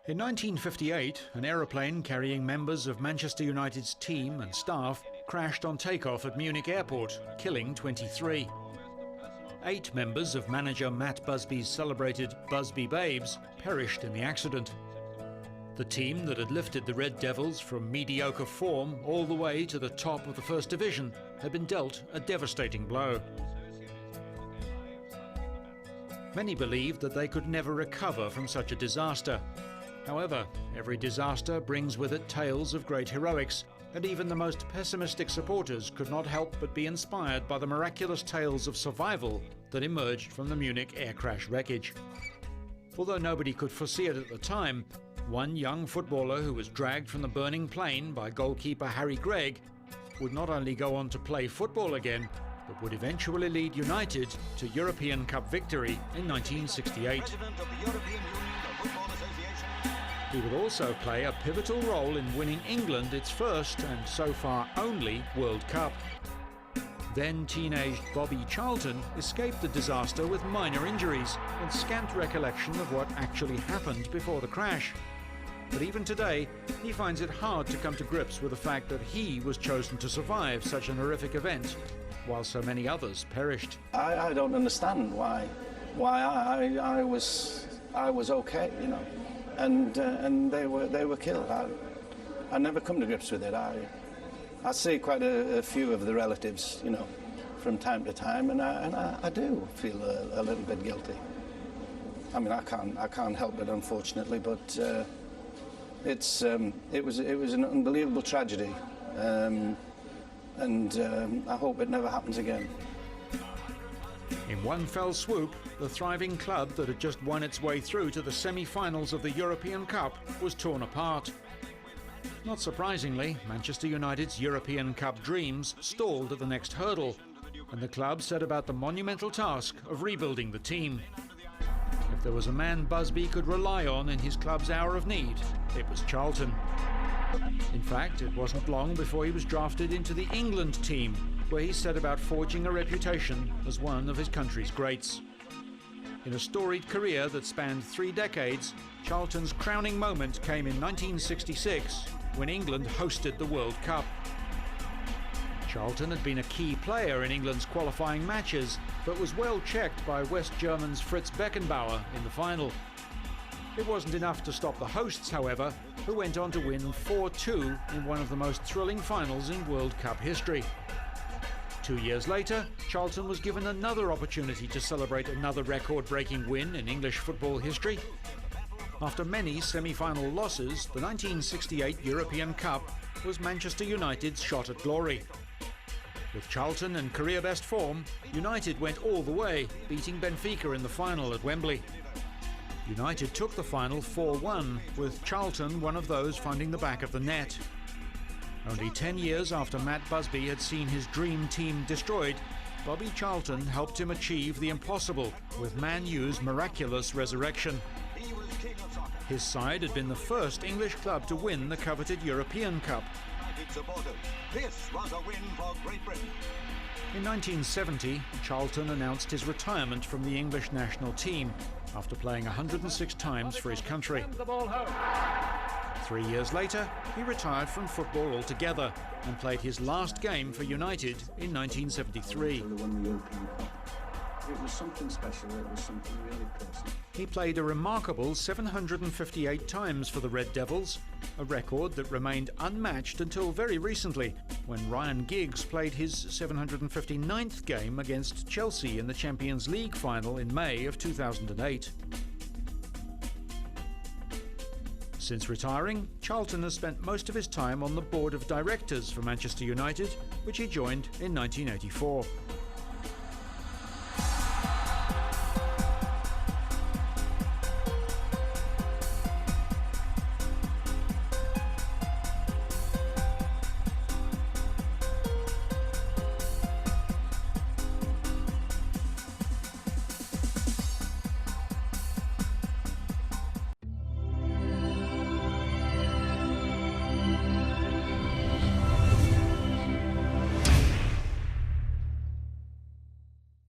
In 1958, an aeroplane carrying members of Manchester United's team and staff crashed on takeoff at Munich Airport, killing 23. 8 members of manager Matt Busby's celebrated Busby Babes perished in the accident. The team that had lifted the Red Devils from mediocre form all the way to the top of the First Division had been dealt a devastating blow. Many believed that they could never recover from such a disaster. However, every disaster brings with it tales of great heroics, and even the most pessimistic supporters could not help but be inspired by the miraculous tales of survival that emerged from the Munich air crash wreckage. Although nobody could foresee it at the time, one young footballer who was dragged from the burning plane by goalkeeper Harry Gregg would not only go on to play football again, but would eventually lead United to European Cup victory in 1968. He would also play a pivotal role in winning England its first and so far only World Cup. Then teenaged Bobby Charlton escaped the disaster with minor injuries and scant recollection of what actually happened before the crash. But even today, he finds it hard to come to grips with the fact that he was chosen to survive such an horrific event, while so many others perished. I don't understand why I was okay, you know, and they were killed. I never come to grips with it. I see quite a few of the relatives, you know, from time to time, and I do feel a little bit guilty. I mean, I can't help it, unfortunately, but it was an unbelievable tragedy, and I hope it never happens again. In one fell swoop, the thriving club that had just won its way through to the semi-finals of the European Cup was torn apart. Not surprisingly, Manchester United's European Cup dreams stalled at the next hurdle, and the club set about the monumental task of rebuilding the team. If there was a man Busby could rely on in his club's hour of need, it was Charlton. In fact, it wasn't long before he was drafted into the England team, where he set about forging a reputation as one of his country's greats. In a storied career that spanned 3 decades, Charlton's crowning moment came in 1966, when England hosted the World Cup. Charlton had been a key player in England's qualifying matches, but was well checked by West Germans Fritz Beckenbauer in the final. It wasn't enough to stop the hosts, however, who went on to win 4-2 in one of the most thrilling finals in World Cup history. 2 years later, Charlton was given another opportunity to celebrate another record-breaking win in English football history. After many semi-final losses, the 1968 European Cup was Manchester United's shot at glory. With Charlton in career-best form, United went all the way, beating Benfica in the final at Wembley. United took the final 4-1, with Charlton one of those finding the back of the net. Only 10 years after Matt Busby had seen his dream team destroyed, Bobby Charlton helped him achieve the impossible with Man U's miraculous resurrection. His side had been the first English club to win the coveted European Cup. This was a win for Great Britain. In 1970, Charlton announced his retirement from the English national team after playing 106 times for his country. 3 years later, he retired from football altogether and played his last game for United in 1973. It was something special, it was something really personal. He played a remarkable 758 times for the Red Devils, a record that remained unmatched until very recently, when Ryan Giggs played his 759th game against Chelsea in the Champions League final in May of 2008. Since retiring, Charlton has spent most of his time on the board of directors for Manchester United, which he joined in 1984.